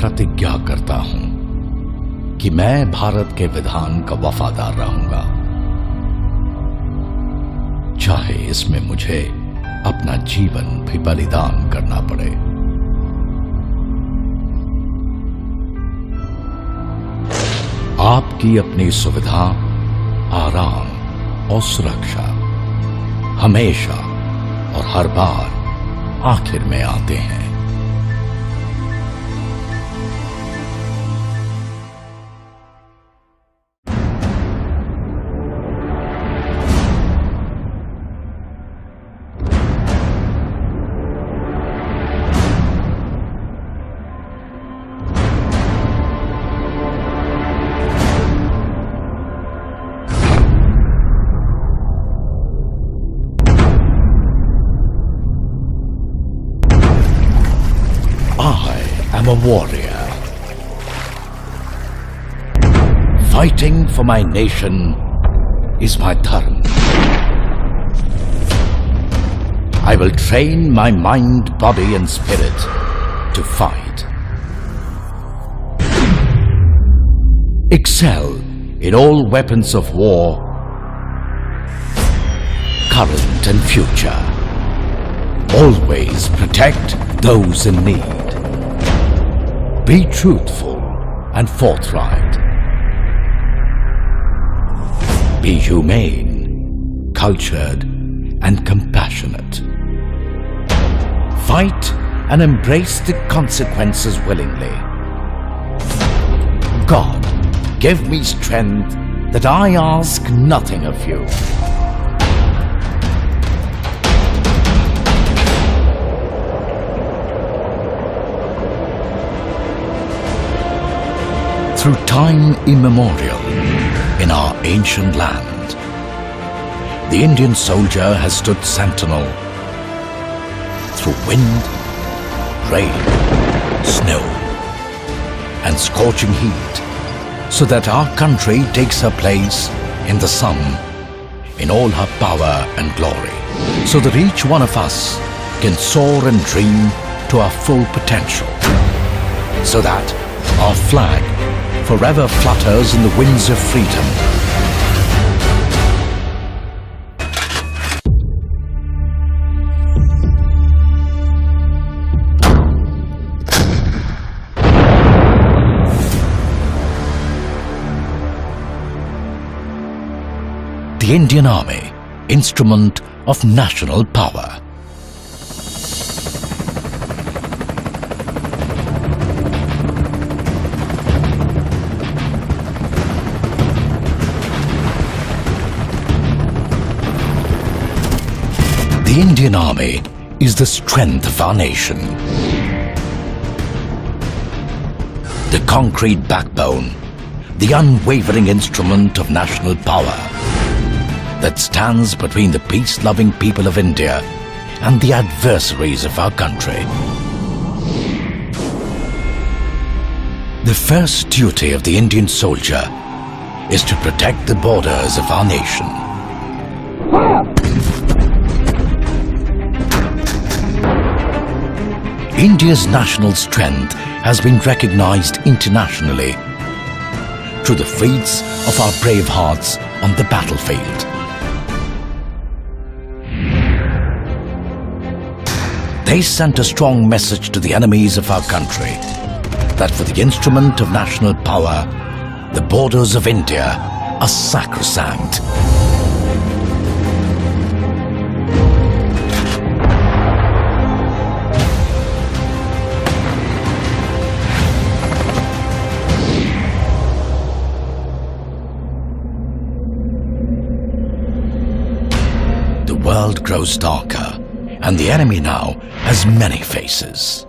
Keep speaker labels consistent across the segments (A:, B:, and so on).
A: प्रतिज्ञा करता हूं कि मैं भारत के विधान का वफादार रहूंगा, चाहे इसमें मुझे अपना जीवन भी बलिदान करना पड़े। आपकी अपनी सुविधा, आराम और सुरक्षा हमेशा और हर बार आखिर में आते हैं। I am a warrior. Fighting for my nation is my dharma. I will train my mind, body and spirit to fight. Excel in all weapons of war, current and future. Always protect those in need. Be truthful and forthright. Be humane, cultured, and compassionate. Fight and embrace the consequences willingly. God, give me strength that I ask nothing of you. Through time immemorial in our ancient land, the Indian soldier has stood sentinel through wind, rain, snow and scorching heat, so that our country takes her place in the sun in all her power and glory, so that each one of us can soar and dream to our full potential, so that our flag forever flutters in the winds of freedom. The Indian Army, instrument of national power. The Indian Army is the strength of our nation. The concrete backbone, the unwavering instrument of national power that stands between the peace-loving people of India and the adversaries of our country. The first duty of the Indian soldier is to protect the borders of our nation. India's national strength has been recognized internationally through the feats of our brave hearts on the battlefield. They sent a strong message to the enemies of our country that for the instrument of national power, the borders of India are sacrosanct. The world grows darker, and the enemy now has many faces.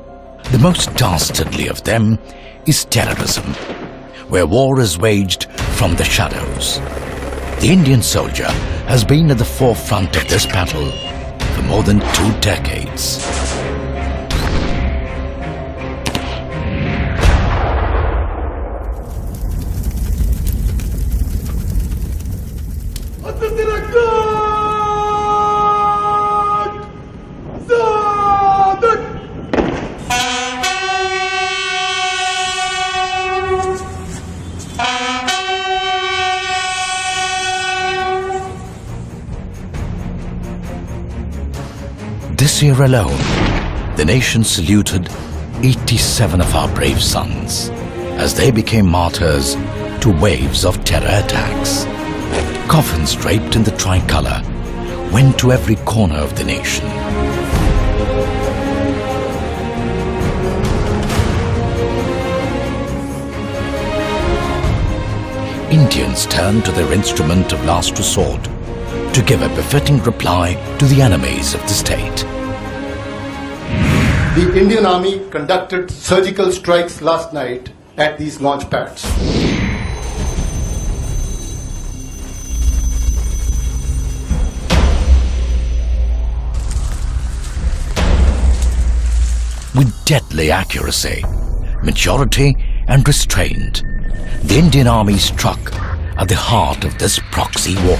A: The most dastardly of them is terrorism, where war is waged from the shadows. The Indian soldier has been at the forefront of this battle for more than 2 decades. This year alone, the nation saluted 87 of our brave sons as they became martyrs to waves of terror attacks. Coffins draped in the tricolour went to every corner of the nation. Indians turned to their instrument of last resort to give a befitting reply to the enemies of the state.
B: The Indian Army conducted surgical strikes last night at these launch pads.
A: With deadly accuracy, maturity and restraint, the Indian Army struck at the heart of this proxy war.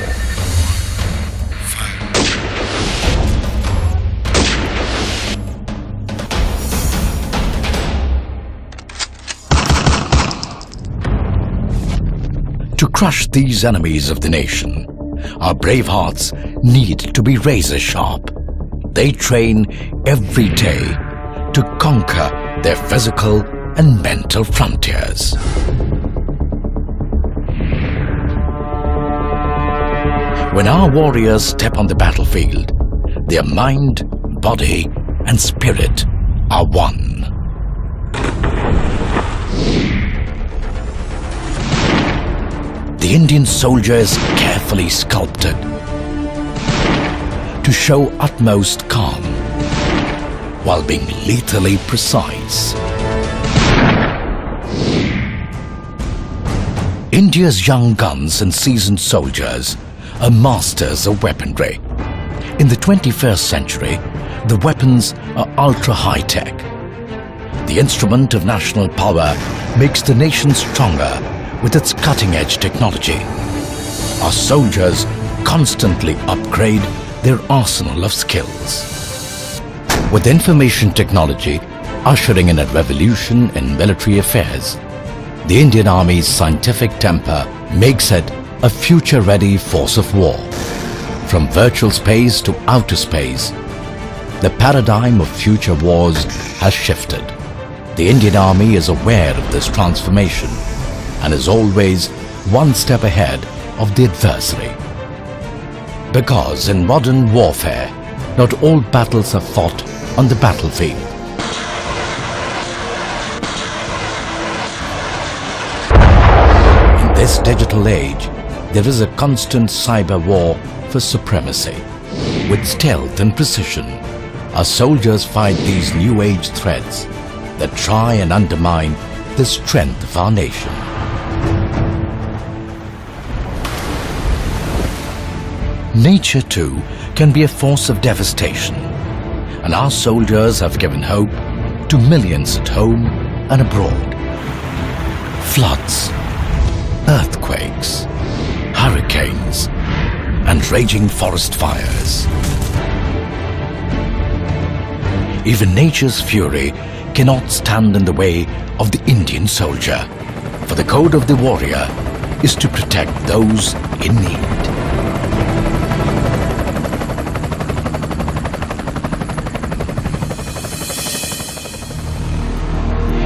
A: To crush these enemies of the nation, our brave hearts need to be razor sharp. They train every day to conquer their physical and mental frontiers. When our warriors step on the battlefield, their mind, body, and spirit are one. The Indian soldier is carefully sculpted to show utmost calm while being lethally precise. India's young guns and seasoned soldiers are masters of weaponry. In the 21st century, the weapons are ultra high-tech. The instrument of national power makes the nation stronger with its cutting-edge technology. Our soldiers constantly upgrade their arsenal of skills. With information technology ushering in a revolution in military affairs, the Indian Army's scientific temper makes it a future-ready force of war. From virtual space to outer space, the paradigm of future wars has shifted. The Indian Army is aware of this transformation and is always one step ahead of the adversary. Because in modern warfare, not all battles are fought on the battlefield. In this digital age, there is a constant cyber war for supremacy. With stealth and precision, our soldiers fight these new age threats that try and undermine the strength of our nation. Nature too can be a force of devastation, and our soldiers have given hope to millions at home and abroad. Floods, earthquakes, hurricanes, and raging forest fires. Even nature's fury cannot stand in the way of the Indian soldier, for the code of the warrior is to protect those in need.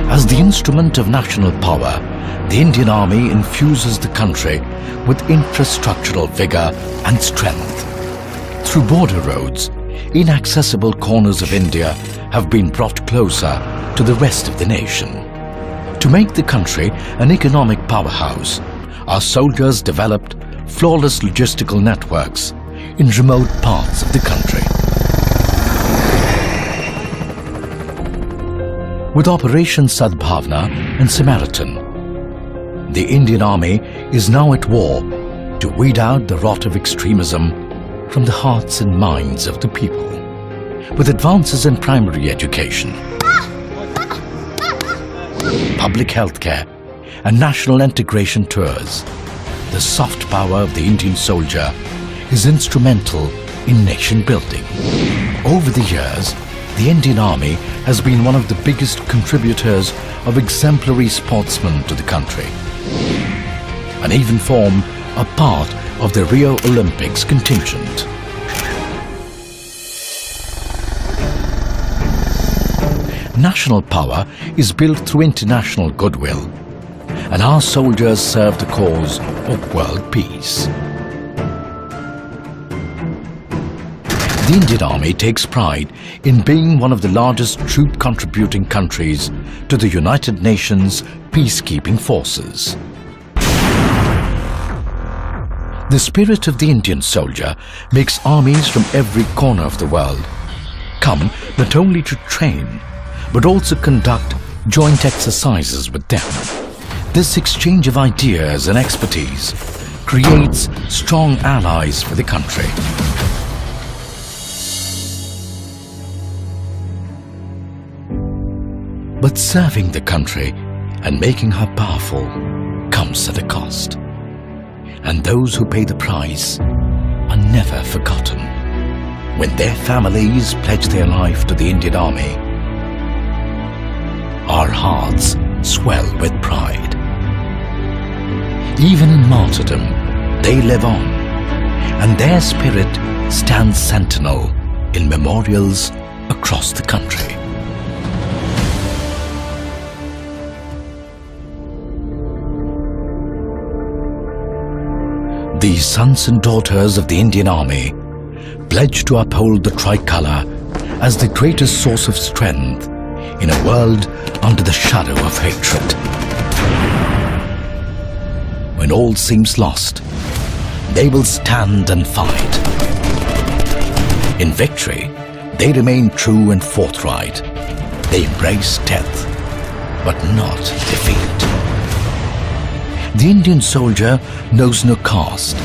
A: As the instrument of national power, the Indian Army infuses the country with infrastructural vigor and strength. Through border roads, inaccessible corners of India have been brought closer to the rest of the nation. To make the country an economic powerhouse, our soldiers developed flawless logistical networks in remote parts of the country. With Operation Sadbhavna and Samaritan, the Indian Army is now at war to weed out the rot of extremism from the hearts and minds of the people. With advances in primary education, public health care, and national integration tours, the soft power of the Indian soldier is instrumental in nation building. Over the years, the Indian Army has been one of the biggest contributors of exemplary sportsmen to the country, and even form a part of the Rio Olympics contingent. National power is built through international goodwill, and our soldiers serve the cause of world peace. The Indian Army takes pride in being one of the largest troop-contributing countries to the United Nations peacekeeping forces. The spirit of the Indian soldier makes armies from every corner of the world come not only to train, but also conduct joint exercises with them. This exchange of ideas and expertise creates strong allies for the country. But serving the country and making her powerful comes at a cost. And those who pay the price are never forgotten. When their families pledge their life to the Indian Army, our hearts swell with pride. Even in martyrdom, they live on, and their spirit stands sentinel in memorials across the country. These sons and daughters of the Indian Army pledge to uphold the tricolour as the greatest source of strength in a world under the shadow of hatred. When all seems lost, they will stand and fight. In victory, they remain true and forthright. They embrace death, but not defeat. The Indian soldier knows no caste,